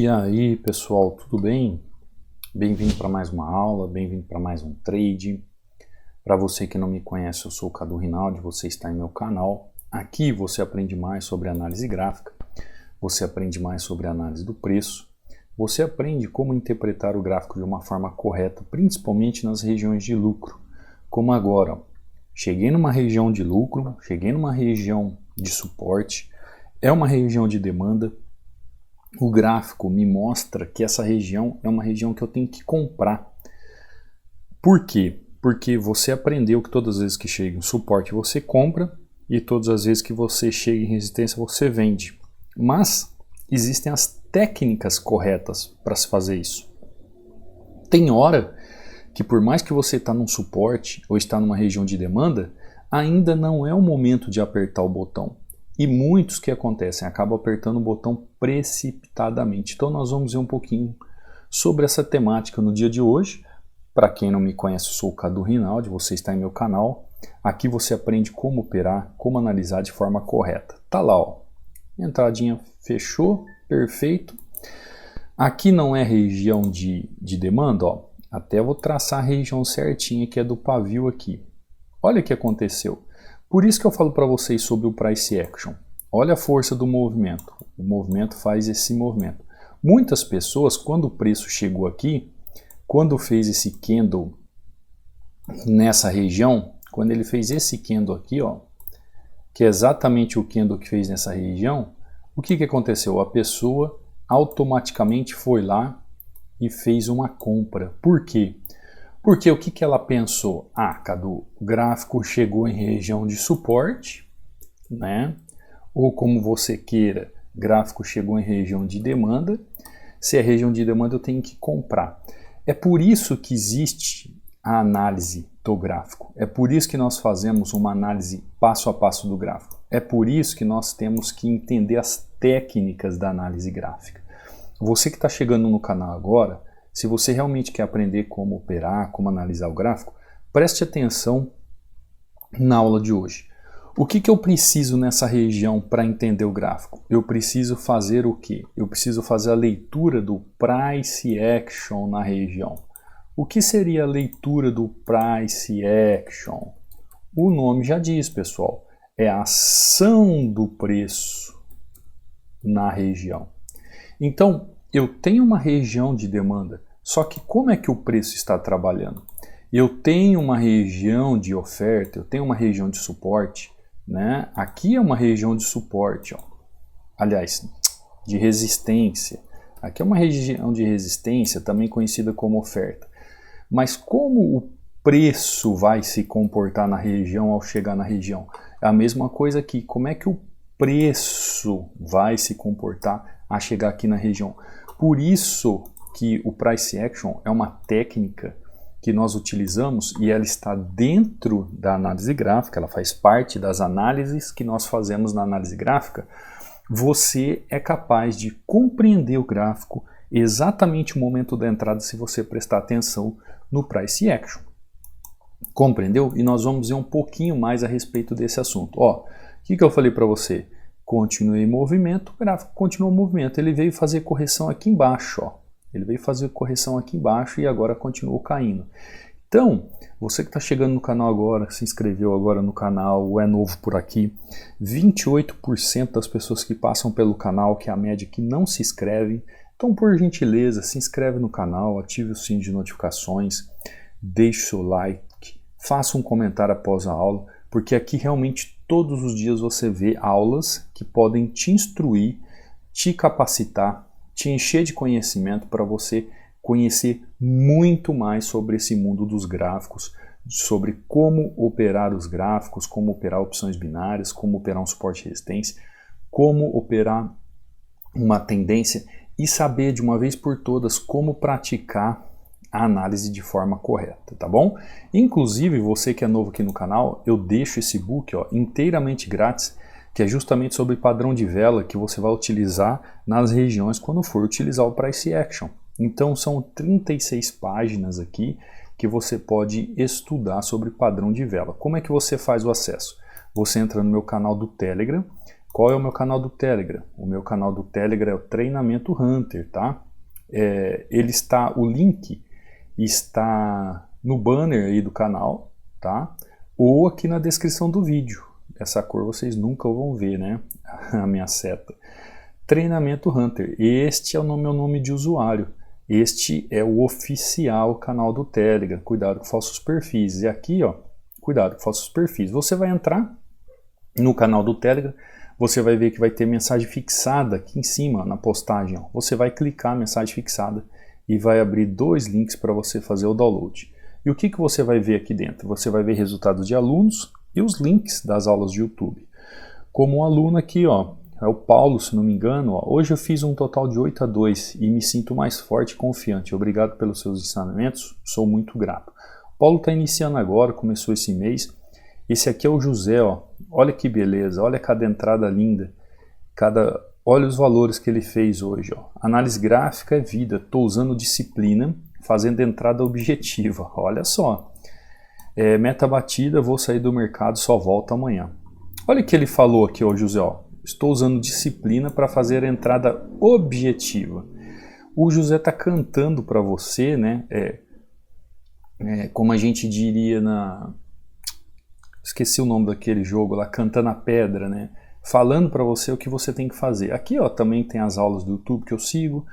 E aí pessoal, tudo bem? Bem-vindo para mais uma aula, bem-vindo para mais um trade. Para você que não me conhece, eu sou o Cadu Rinaldi, você está em meu canal. Aqui você aprende mais sobre análise gráfica, você aprende mais sobre análise do preço, você aprende como interpretar o gráfico de uma forma correta, principalmente nas regiões de lucro. Como agora, ó, cheguei numa região de lucro, cheguei numa região de suporte, é uma região de demanda. O gráfico me mostra que essa região é uma região que eu tenho que comprar. Por quê? Porque você aprendeu que todas as vezes que chega em suporte você compra e todas as vezes que você chega em resistência você vende. Mas existem as técnicas corretas para se fazer isso. Tem hora que por mais que você está num suporte ou está numa região de demanda, ainda não é o momento de apertar o botão. E muitos que acontecem acabam apertando o botão precipitadamente. Então nós vamos ver um pouquinho sobre essa temática no dia de hoje. Para quem não me conhece, eu sou o Cadu Rinaldi, você está em meu canal. Aqui você aprende como operar, como analisar de forma correta. Tá lá, ó. Entradinha fechou, perfeito. Aqui não é região de demanda, ó. Até vou traçar a região certinha que é do pavio aqui. Olha o que aconteceu. Por isso que eu falo para vocês sobre o Price Action. Olha a força do movimento. O movimento faz esse movimento. Muitas pessoas, quando o preço chegou aqui, quando fez esse candle nessa região, quando ele fez esse candle aqui, ó, que é exatamente o candle que fez nessa região, o que aconteceu? A pessoa automaticamente foi lá e fez uma compra. Por quê? Porque o que ela pensou? Ah, Cadu, o gráfico chegou em região de suporte, né? Ou como você queira, gráfico chegou em região de demanda. Se é região de demanda, eu tenho que comprar. É por isso que existe a análise do gráfico. É por isso que nós fazemos uma análise passo a passo do gráfico. É por isso que nós temos que entender as técnicas da análise gráfica. Você que está chegando no canal agora, se você realmente quer aprender como operar, como analisar o gráfico, preste atenção na aula de hoje. O que eu preciso nessa região para entender o gráfico? Eu preciso fazer o quê? Eu preciso fazer a leitura do Price Action na região. O que seria a leitura do Price Action? O nome já diz, pessoal, é a ação do preço na região. Então, eu tenho uma região de demanda, só que como é que o preço está trabalhando? Eu tenho uma região de oferta, eu tenho uma região de suporte, né? Aqui é uma região de suporte, ó. Aliás, de resistência. Aqui é uma região de resistência, também conhecida como oferta. Mas como o preço vai se comportar na região ao chegar na região? É a mesma coisa aqui. Como é que o preço vai se comportar a chegar aqui na região? Por isso que o Price Action é uma técnica que nós utilizamos e ela está dentro da análise gráfica, ela faz parte das análises que nós fazemos na análise gráfica. Você é capaz de compreender o gráfico exatamente o momento da entrada se você prestar atenção no Price Action. Compreendeu? E nós vamos ver um pouquinho mais a respeito desse assunto. Ó, o que eu falei para você? Continuei em movimento, o gráfico continuou em movimento. Ele veio fazer correção aqui embaixo, ó. Ele veio fazer correção aqui embaixo e agora continuou caindo. Então, você que está chegando no canal agora, se inscreveu agora no canal, ou é novo por aqui, 28% das pessoas que passam pelo canal, que é a média, que não se inscrevem. Então, por gentileza, se inscreve no canal, ative o sininho de notificações, deixe o seu like, faça um comentário após a aula, porque aqui realmente todos os dias você vê aulas que podem te instruir, te capacitar, te encher de conhecimento para você conhecer muito mais sobre esse mundo dos gráficos, sobre como operar os gráficos, como operar opções binárias, como operar um suporte e resistência, como operar uma tendência e saber de uma vez por todas como praticar a análise de forma correta, tá bom? Inclusive, você que é novo aqui no canal, eu deixo esse book, ó, inteiramente grátis, que é justamente sobre padrão de vela que você vai utilizar nas regiões quando for utilizar o Price Action. Então são 36 páginas aqui que você pode estudar sobre padrão de vela. Como é que você faz o acesso? Você entra no meu canal do Telegram, Qual é o meu canal do Telegram? O meu canal do Telegram é o Treinamento Hunter, tá? O link está no banner aí do canal, tá? Ou aqui na descrição do vídeo. Essa cor vocês nunca vão ver, né? A minha seta. Treinamento Hunter. Este é o meu nome de usuário. Este é o oficial canal do Telegram. Cuidado com falsos perfis. E aqui, ó, cuidado com falsos perfis. Você vai entrar no canal do Telegram, você vai ver que vai ter mensagem fixada aqui em cima na postagem. Ó. Você vai clicar mensagem fixada e vai abrir 2 links para você fazer o download. E o que você vai ver aqui dentro? Você vai ver resultados de alunos e os links das aulas de YouTube. Como um aluno aqui, ó, é o Paulo, se não me engano. Ó, hoje eu fiz um total de 8-2 e me sinto mais forte e confiante. Obrigado pelos seus ensinamentos, sou muito grato. O Paulo está iniciando agora, começou esse mês. Esse aqui é o José, ó. Olha que beleza, olha cada entrada linda. Olha os valores que ele fez hoje. Ó. Análise gráfica é vida, estou usando disciplina, fazendo entrada objetiva. Olha só. Meta batida, vou sair do mercado, só volto amanhã. Olha o que ele falou aqui, ó, José. Ó. Estou usando disciplina para fazer a entrada objetiva. O José está cantando para você, né? Como a gente diria esqueci o nome daquele jogo lá, Cantando a Pedra, né? Falando para você o que você tem que fazer. Aqui, ó, também tem as aulas do YouTube que eu sigo.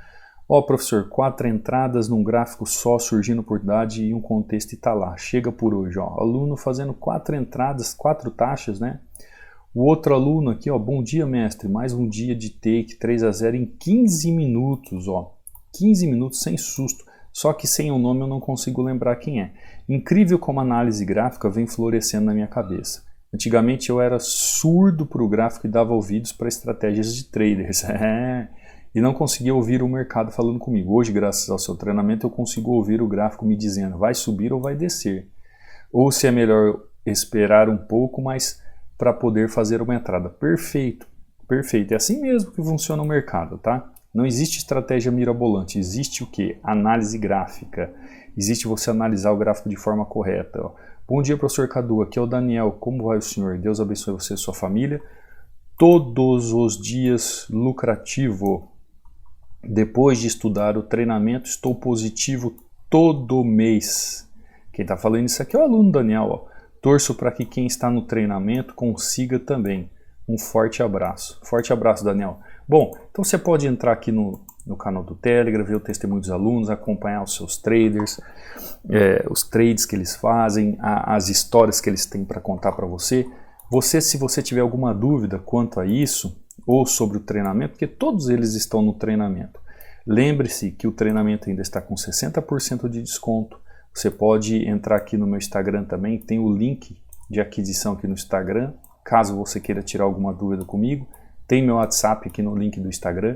Ó, professor, 4 entradas num gráfico só, surgindo oportunidade e um contexto e tá lá. Chega por hoje, ó. Aluno fazendo 4 entradas, 4 taxas, né? O outro aluno aqui, ó, bom dia, mestre. Mais um dia de take, 3-0 em 15 minutos, ó. 15 minutos sem susto. Só que sem o nome eu não consigo lembrar quem é. Incrível como a análise gráfica vem florescendo na minha cabeça. Antigamente eu era surdo para o gráfico e dava ouvidos para estratégias de traders. E não conseguia ouvir o mercado falando comigo. Hoje, graças ao seu treinamento, eu consigo ouvir o gráfico me dizendo vai subir ou vai descer. Ou se é melhor esperar um pouco, mas para poder fazer uma entrada. Perfeito, perfeito. É assim mesmo que funciona o mercado, tá? Não existe estratégia mirabolante, existe o quê? Análise gráfica. Existe você analisar o gráfico de forma correta. Ó. Bom dia, professor Cadu, aqui é o Daniel. Como vai o senhor? Deus abençoe você e sua família. Todos os dias lucrativo. Depois de estudar o treinamento, estou positivo todo mês. Quem está falando isso aqui é o aluno Daniel. Ó. Torço para que quem está no treinamento consiga também. Um forte abraço. Forte abraço, Daniel. Bom, então você pode entrar aqui no canal do Telegram, ver o testemunho dos alunos, acompanhar os seus traders, os trades que eles fazem, as histórias que eles têm para contar para você. Se você tiver alguma dúvida quanto a isso, ou sobre o treinamento, porque todos eles estão no treinamento. Lembre-se que o treinamento ainda está com 60% de desconto. Você pode entrar aqui no meu Instagram também, tem o link de aquisição aqui no Instagram, caso você queira tirar alguma dúvida comigo. Tem meu WhatsApp aqui no link do Instagram.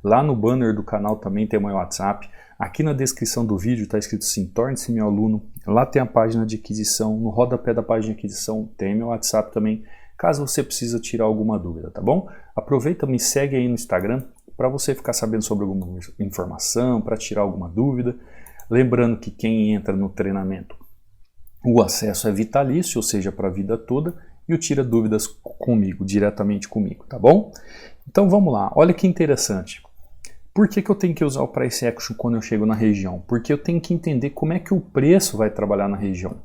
Lá no banner do canal também tem o meu WhatsApp. Aqui na descrição do vídeo está escrito assim, torne-se meu aluno. Lá tem a página de aquisição. No rodapé da página de aquisição tem meu WhatsApp também, caso você precisa tirar alguma dúvida, tá bom? Aproveita, me segue aí no Instagram para você ficar sabendo sobre alguma informação, para tirar alguma dúvida. Lembrando que quem entra no treinamento, o acesso é vitalício, ou seja, para a vida toda. E o tira dúvidas comigo, diretamente comigo, tá bom? Então vamos lá, olha que interessante. Por que eu tenho que usar o Price Action quando eu chego na região? Porque eu tenho que entender como é que o preço vai trabalhar na região.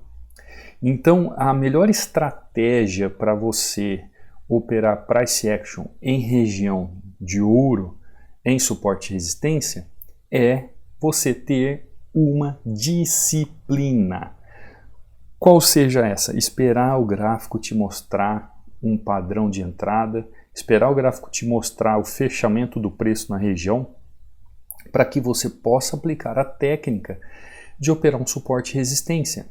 Então a melhor estratégia para você operar Price Action em região de ouro, em suporte e resistência, é você ter uma disciplina. Qual seja essa? Esperar o gráfico te mostrar um padrão de entrada, esperar o gráfico te mostrar o fechamento do preço na região, para que você possa aplicar a técnica de operar um suporte e resistência.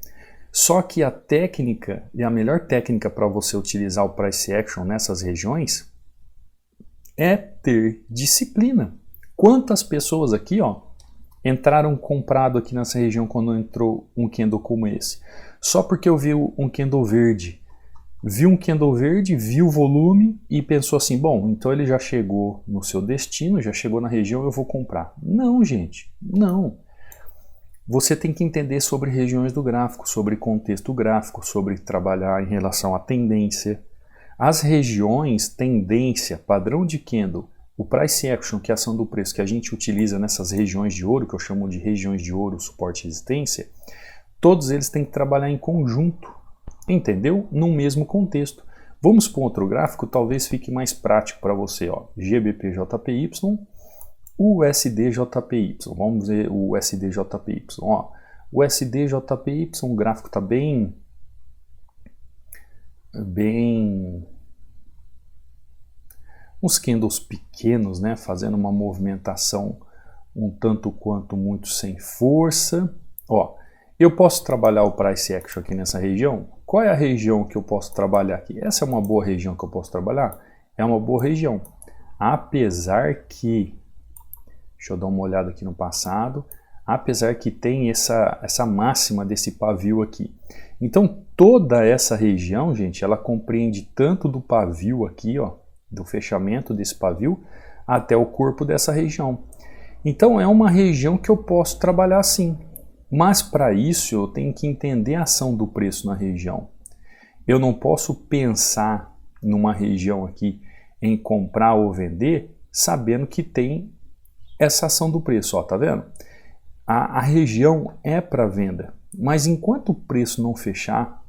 Só que a técnica, e a melhor técnica para você utilizar o Price Action nessas regiões, é ter disciplina. Quantas pessoas aqui, ó, entraram comprado aqui nessa região quando entrou um candle como esse? Só porque eu vi um candle verde. Viu um candle verde, viu o volume e pensou assim, bom, então ele já chegou no seu destino, já chegou na região, eu vou comprar. Não, gente, não. Você tem que entender sobre regiões do gráfico, sobre contexto gráfico, sobre trabalhar em relação à tendência. As regiões, tendência, padrão de candle, o price action, que é a ação do preço que a gente utiliza nessas regiões de ouro, que eu chamo de regiões de ouro, suporte e resistência, todos eles têm que trabalhar em conjunto, entendeu? No mesmo contexto. Vamos para um outro gráfico, talvez fique mais prático para você, ó. GBP-JPY, USD-JPY. Vamos ver o USD-JPY. Ó, o USD-JPY, o gráfico está bem uns candles pequenos, né, fazendo uma movimentação um tanto quanto muito sem força. Ó, eu posso trabalhar o price action aqui nessa região? Qual é a região que eu posso trabalhar aqui? Essa é uma boa região que eu posso trabalhar? É uma boa região. Apesar que, deixa eu dar uma olhada aqui no passado, apesar que tem essa máxima desse pavio aqui. Então toda essa região, gente, ela compreende tanto do pavio aqui, ó, do fechamento desse pavio, até o corpo dessa região. Então é uma região que eu posso trabalhar sim. Mas para isso eu tenho que entender a ação do preço na região. Eu não posso pensar numa região aqui em comprar ou vender sabendo que tem essa ação do preço, ó, tá vendo? A região é para venda, mas enquanto o preço não fechar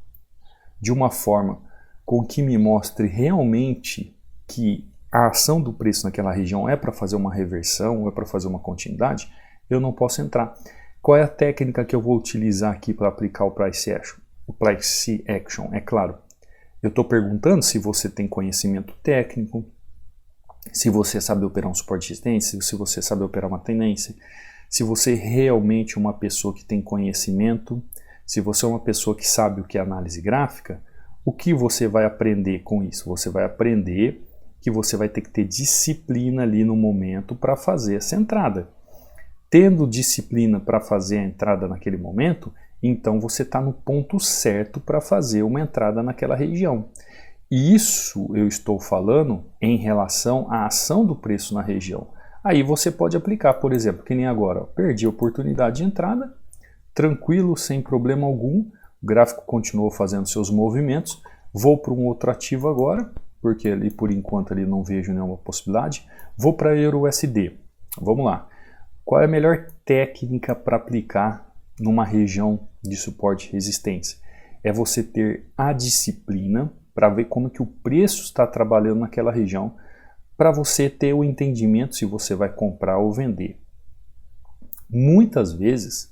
de uma forma com que me mostre realmente que a ação do preço naquela região é para fazer uma reversão, ou é para fazer uma continuidade, eu não posso entrar. Qual é a técnica que eu vou utilizar aqui para aplicar o price action? O price action, é claro. Eu estou perguntando se você tem conhecimento técnico, se você sabe operar um suporte resistência, se você sabe operar uma tendência, se você é realmente uma pessoa que tem conhecimento, se você é uma pessoa que sabe o que é análise gráfica, o que você vai aprender com isso? Você vai aprender que você vai ter que ter disciplina ali no momento para fazer essa entrada. Tendo disciplina para fazer a entrada naquele momento, então você está no ponto certo para fazer uma entrada naquela região. E isso eu estou falando em relação à ação do preço na região. Aí você pode aplicar, por exemplo, que nem agora, ó, perdi a oportunidade de entrada, tranquilo, sem problema algum, o gráfico continuou fazendo seus movimentos, vou para um outro ativo agora, porque ali por enquanto ali não vejo nenhuma possibilidade, vou para EURUSD. Vamos lá. Qual é a melhor técnica para aplicar numa região de suporte e resistência? É você ter a disciplina para ver como que o preço está trabalhando naquela região, para você ter o entendimento se você vai comprar ou vender. Muitas vezes,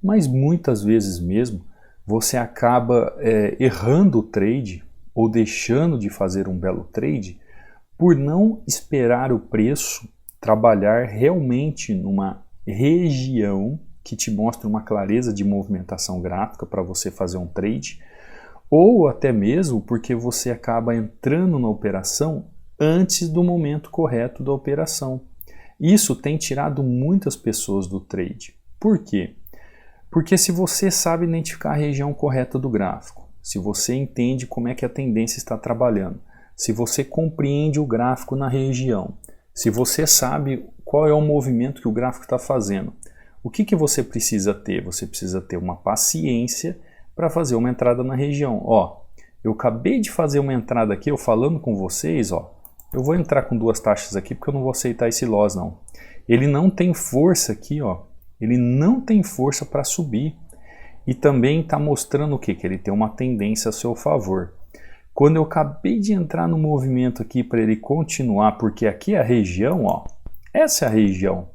mas muitas vezes mesmo, você acaba errando o trade ou deixando de fazer um belo trade por não esperar o preço trabalhar realmente numa região que te mostre uma clareza de movimentação gráfica para você fazer um trade, ou até mesmo porque você acaba entrando na operação antes do momento correto da operação. Isso tem tirado muitas pessoas do trade. Por quê? Porque se você sabe identificar a região correta do gráfico, se você entende como é que a tendência está trabalhando, se você compreende o gráfico na região, se você sabe qual é o movimento que o gráfico está fazendo, o que você precisa ter? Você precisa ter uma paciência para fazer uma entrada na região. Ó, eu acabei de fazer uma entrada aqui, eu falando com vocês, ó, eu vou entrar com duas taxas aqui porque eu não vou aceitar esse loss não. Ele não tem força aqui, ó, ele não tem força para subir. E também está mostrando o quê? Que ele tem uma tendência a seu favor. Quando eu acabei de entrar no movimento aqui para ele continuar, porque aqui é a região, ó, essa é a região.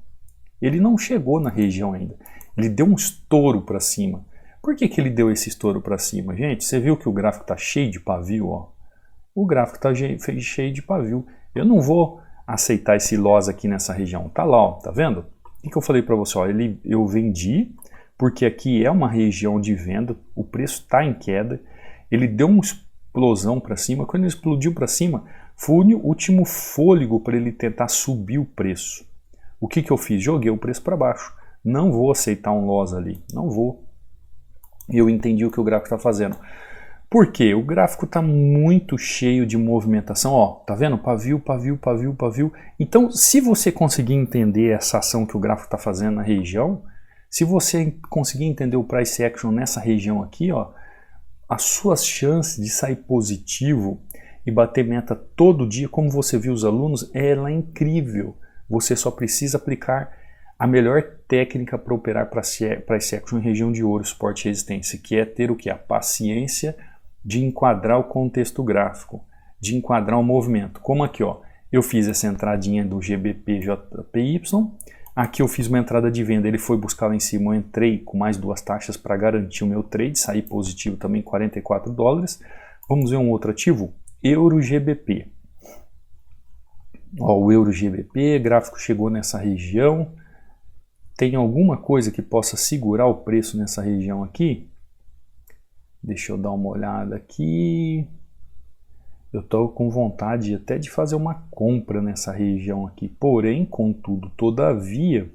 Ele não chegou na região ainda. Ele deu um estouro para cima. Por que ele deu esse estouro para cima, gente? Você viu que o gráfico está cheio de pavio, ó? O gráfico está cheio de pavio. Eu não vou aceitar esse loss aqui nessa região. Tá lá, ó, tá vendo? O que eu falei para você? Ó, eu vendi, porque aqui é uma região de venda, o preço está em queda, ele deu uma explosão para cima, quando ele explodiu para cima, foi o último fôlego para ele tentar subir o preço. O que eu fiz? Joguei o preço para baixo. Não vou aceitar um loss ali, não vou. E eu entendi o que o gráfico está fazendo. Por quê? O gráfico está muito cheio de movimentação, ó, tá vendo? Pavio, pavio, pavio, pavio. Então, se você conseguir entender essa ação que o gráfico está fazendo na região, se você conseguir entender o price action nessa região aqui, ó, as suas chances de sair positivo e bater meta todo dia, como você viu os alunos, ela é incrível. Você só precisa aplicar a melhor técnica para operar price action em região de ouro, suporte e resistência, que é ter o que? A paciência de enquadrar o contexto gráfico, de enquadrar o movimento. Como aqui, ó, eu fiz essa entradinha do GBP-JPY, aqui eu fiz uma entrada de venda, ele foi buscar lá em cima, eu entrei com mais 2 taxas para garantir o meu trade, saí positivo também, $44. Vamos ver um outro ativo, Euro-GBP. Ó, o Euro-GBP, gráfico chegou nessa região. Tem alguma coisa que possa segurar o preço nessa região aqui? Deixa eu dar uma olhada aqui. Eu estou com vontade até de fazer uma compra nessa região aqui. Porém, contudo, todavia,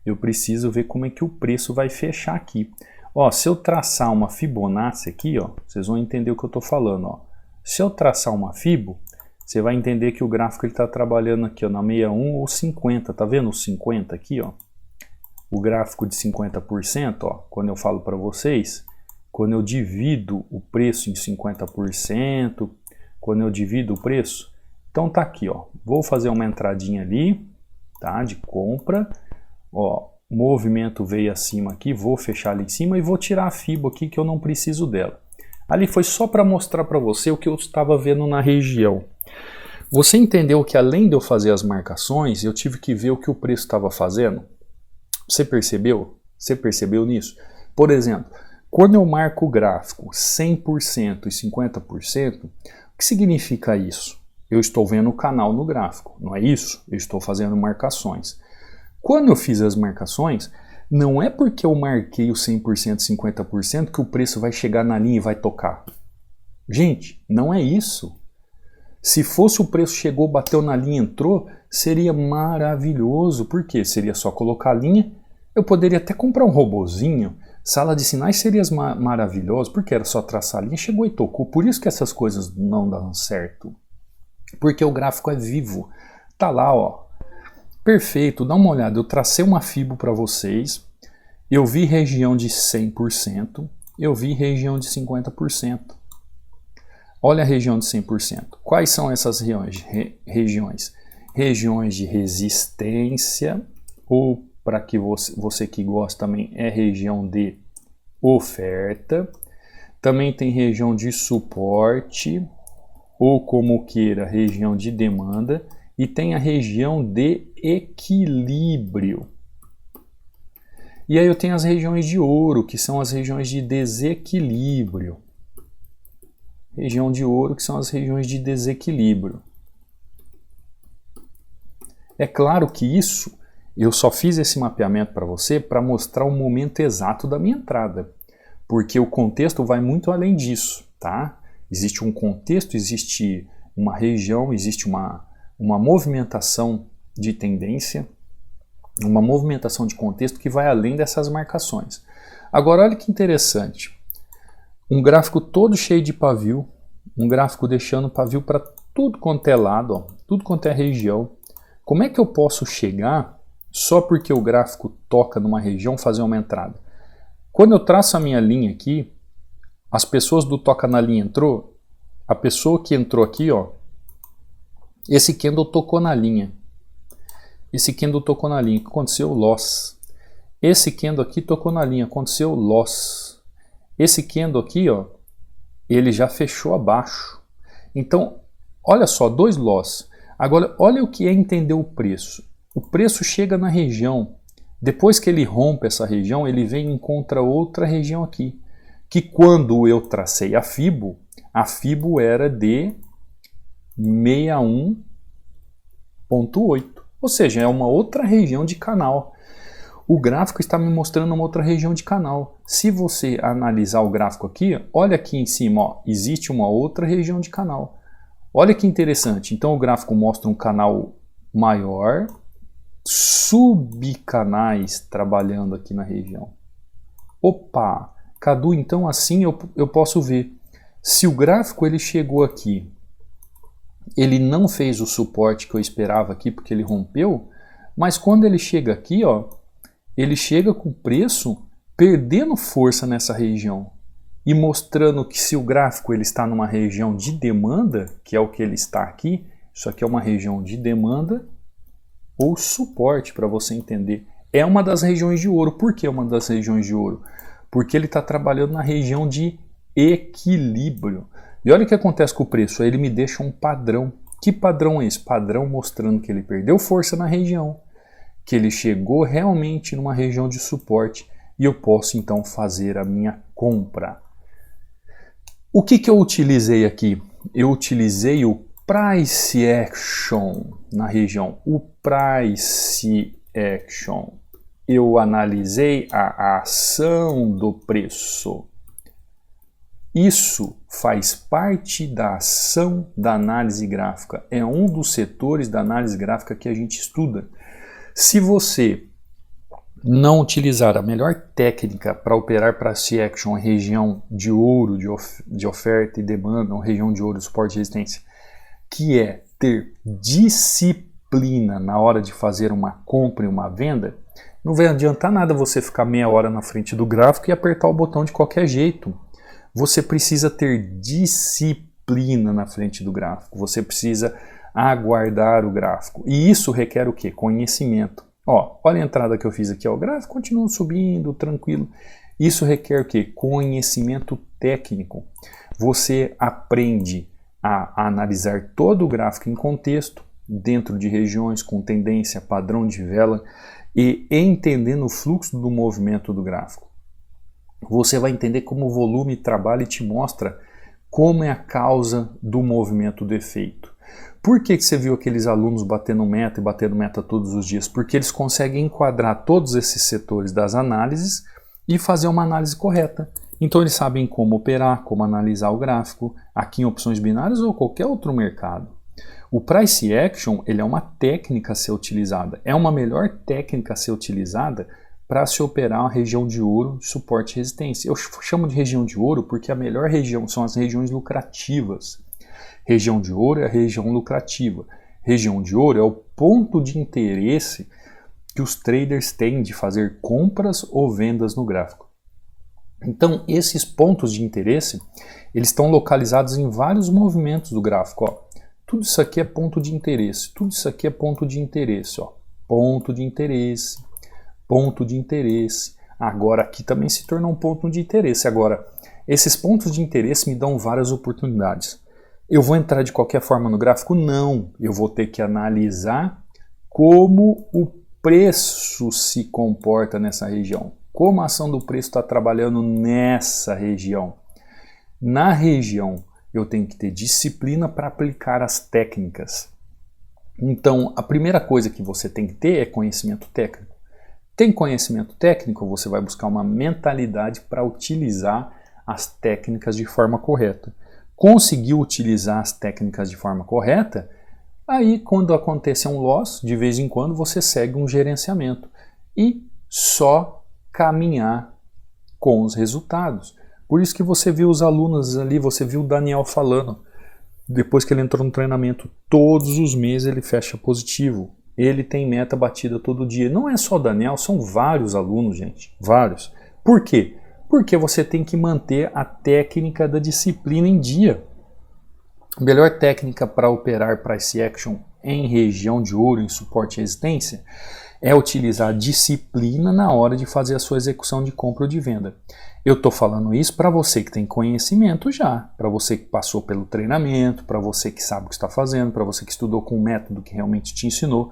eu preciso ver como é que o preço vai fechar aqui. Ó, se eu traçar uma Fibonacci aqui, ó, vocês vão entender o que eu estou falando. Ó. Se eu traçar uma Fibo, você vai entender que o gráfico está trabalhando aqui ó, na 61 ou 50. Tá vendo o 50 aqui? Ó? O gráfico de 50%, ó, quando eu falo para vocês, quando eu divido o preço em 50%, quando eu divido o preço, então tá aqui, ó, vou fazer uma entradinha ali, tá, de compra, ó, movimento veio acima aqui, vou fechar ali em cima e vou tirar a FIBO aqui que eu não preciso dela. Ali foi só para mostrar para você o que eu estava vendo na região. Você entendeu que além de eu fazer as marcações, eu tive que ver o que o preço estava fazendo? Você percebeu? Você percebeu nisso? Por exemplo, quando eu marco o gráfico 100% e 50%, o que significa isso? Eu estou vendo o canal no gráfico, não é isso? Eu estou fazendo marcações. Quando eu fiz as marcações, não é porque eu marquei o 100% e 50% que o preço vai chegar na linha e vai tocar. Gente, não é isso. Se fosse o preço chegou, bateu na linha, entrou, seria maravilhoso. Por quê? Seria só colocar a linha. Eu poderia até comprar um robozinho. Sala de sinais seria maravilhoso, porque era só traçar a linha, chegou e tocou. Por isso que essas coisas não dão certo. Porque o gráfico é vivo. Tá lá, ó. Perfeito, dá uma olhada. Eu tracei uma Fibo para vocês. Eu vi região de 100%. Eu vi região de 50%. Olha a região de 100%. Quais são essas regiões? Regiões de resistência, ou para que você que gosta também, é região de oferta. Também tem região de suporte, ou como queira, região de demanda. E tem a região de equilíbrio. E aí eu tenho as regiões de ouro, que são as regiões de desequilíbrio. Região de ouro, que são as regiões de desequilíbrio. É claro que isso, eu só fiz esse mapeamento para você para mostrar o momento exato da minha entrada. Porque o contexto vai muito além disso, tá? Existe um contexto, existe uma região, existe uma movimentação de tendência, uma movimentação de contexto que vai além dessas marcações. Agora, olha que interessante. Um gráfico todo cheio de pavio, um gráfico deixando pavio para tudo quanto é lado, ó, tudo quanto é região. Como é que eu posso chegar, só porque o gráfico toca numa região, fazer uma entrada? Quando eu traço a minha linha aqui, as pessoas do toca na linha entrou, a pessoa que entrou aqui, ó, esse candle tocou na linha. Esse candle tocou na linha, aconteceu loss. Esse candle aqui tocou na linha, aconteceu loss. Esse candle aqui, ó, ele já fechou abaixo. Então, olha só, 2 loss. Agora, olha o que é entender o preço. O preço chega na região. Depois que ele rompe essa região, ele vem e encontra outra região aqui. Que quando eu tracei a Fibo era de 61,8. Ou seja, é uma outra região de canal. O gráfico está me mostrando uma outra região de canal. Se você analisar o gráfico aqui, olha aqui em cima, ó, existe uma outra região de canal. Olha que interessante. Então o gráfico mostra um canal maior, subcanais trabalhando aqui na região. Opa, Cadu, então assim eu posso ver. Se o gráfico ele chegou aqui, ele não fez o suporte que eu esperava aqui porque ele rompeu, mas quando ele chega aqui, ó, ele chega com o preço perdendo força nessa região. e mostrando que se o gráfico ele está numa região de demanda, que é o que ele está aqui, isso aqui é uma região de demanda ou suporte, para você entender. É uma das regiões de ouro. Por que uma das regiões de ouro? Porque ele está trabalhando na região de equilíbrio. E olha o que acontece com o preço, ele me deixa um padrão. Que padrão é esse? Padrão mostrando que ele perdeu força na região, que ele chegou realmente numa região de suporte e eu posso então fazer a minha compra. O que eu utilizei aqui? Eu utilizei o Price Action na região. O Price Action. Eu analisei a ação do preço. Isso faz parte da ação da análise gráfica. É um dos setores da análise gráfica que a gente estuda. Se você não utilizar a melhor técnica para operar Price Action em região de ouro, de oferta e demanda, ou região de ouro, suporte e resistência, que é ter disciplina na hora de fazer uma compra e uma venda, não vai adiantar nada você ficar meia hora na frente do gráfico e apertar o botão de qualquer jeito. Você precisa ter disciplina na frente do gráfico, você precisa aguardar o gráfico. E isso requer o quê? Conhecimento. Olha a entrada que eu fiz aqui, o gráfico continua subindo, tranquilo. Isso requer o quê? Conhecimento técnico. Você aprende a analisar todo o gráfico em contexto, dentro de regiões com tendência, padrão de vela, e entendendo o fluxo do movimento do gráfico. Você vai entender como o volume trabalha e te mostra como é a causa do movimento do efeito. Por que você viu aqueles alunos batendo meta todos os dias? Porque eles conseguem enquadrar todos esses setores das análises e fazer uma análise correta. Então eles sabem como operar, como analisar o gráfico, aqui em opções binárias ou qualquer outro mercado. O Price Action ele é uma técnica a ser utilizada, é uma melhor técnica a ser utilizada para se operar a região de ouro, suporte e resistência. Eu chamo de região de ouro porque a melhor região são as regiões lucrativas. Região de ouro é a região lucrativa. Região de ouro é o ponto de interesse que os traders têm de fazer compras ou vendas no gráfico. Então, esses pontos de interesse, eles estão localizados em vários movimentos do gráfico. Tudo isso aqui é ponto de interesse, tudo isso aqui é ponto de interesse. Ponto de interesse, ponto de interesse. Agora aqui também se tornou um ponto de interesse. Agora, esses pontos de interesse me dão várias oportunidades. Eu vou entrar de qualquer forma no gráfico? Não. Eu vou ter que analisar como o preço se comporta nessa região. Como a ação do preço está trabalhando nessa região. Na região, eu tenho que ter disciplina para aplicar as técnicas. Então, a primeira coisa que você tem que ter é conhecimento técnico. Tem conhecimento técnico, você vai buscar uma mentalidade para utilizar as técnicas de forma correta. Conseguiu utilizar as técnicas de forma correta, aí quando acontecer um loss, de vez em quando você segue um gerenciamento e só caminhar com os resultados. Por isso que você viu os alunos ali, você viu o Daniel falando, depois que ele entrou no treinamento, todos os meses ele fecha positivo. Ele tem meta batida todo dia. Não é só o Daniel, são vários alunos, gente, vários. Por quê? Porque você tem que manter a técnica da disciplina em dia. A melhor técnica para operar Price Action em região de ouro, em suporte e resistência, é utilizar disciplina na hora de fazer a sua execução de compra ou de venda. Eu estou falando isso para você que tem conhecimento já, para você que passou pelo treinamento, para você que sabe o que está fazendo, para você que estudou com um método que realmente te ensinou.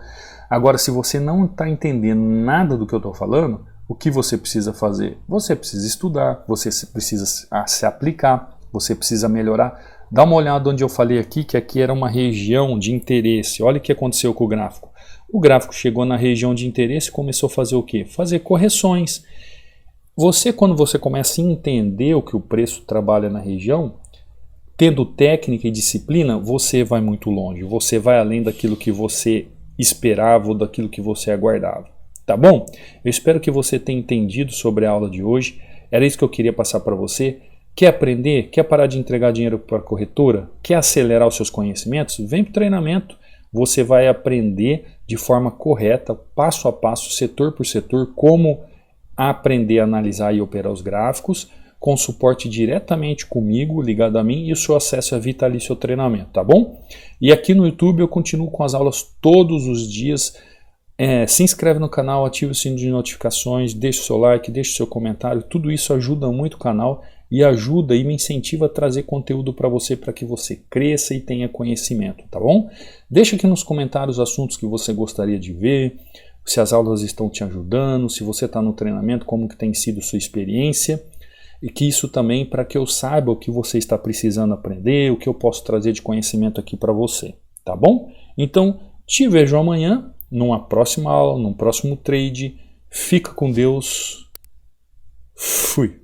Agora, se você não está entendendo nada do que eu estou falando, o que você precisa fazer? Você precisa estudar, você precisa se aplicar, você precisa melhorar. Dá uma olhada onde eu falei aqui, que aqui era uma região de interesse. Olha o que aconteceu com o gráfico. O gráfico chegou na região de interesse e começou a fazer o quê? Fazer correções. Quando você começa a entender o que o preço trabalha na região, tendo técnica e disciplina, você vai muito longe. Você vai além daquilo que você esperava ou daquilo que você aguardava. Tá bom? Eu espero que você tenha entendido sobre a aula de hoje. Era isso que eu queria passar para você. Quer aprender? Quer parar de entregar dinheiro para a corretora? Quer acelerar os seus conhecimentos? Vem para o treinamento. Você vai aprender de forma correta, passo a passo, setor por setor, como aprender a analisar e operar os gráficos, com suporte diretamente comigo, ligado a mim, e o seu acesso é vitalício ao treinamento, tá bom? E aqui no YouTube eu continuo com as aulas todos os dias. Se inscreve no canal, ativa o sino de notificações, deixa o seu like, deixa o seu comentário, tudo isso ajuda muito o canal e ajuda e me incentiva a trazer conteúdo para você que você cresça e tenha conhecimento, tá bom? Deixa aqui nos comentários assuntos que você gostaria de ver, se as aulas estão te ajudando, se você está no treinamento, como que tem sido sua experiência, e que isso também para que eu saiba o que você está precisando aprender, o que eu posso trazer de conhecimento aqui para você, tá bom? Então, te vejo amanhã numa próxima aula, num próximo trade. Fica com Deus. Fui.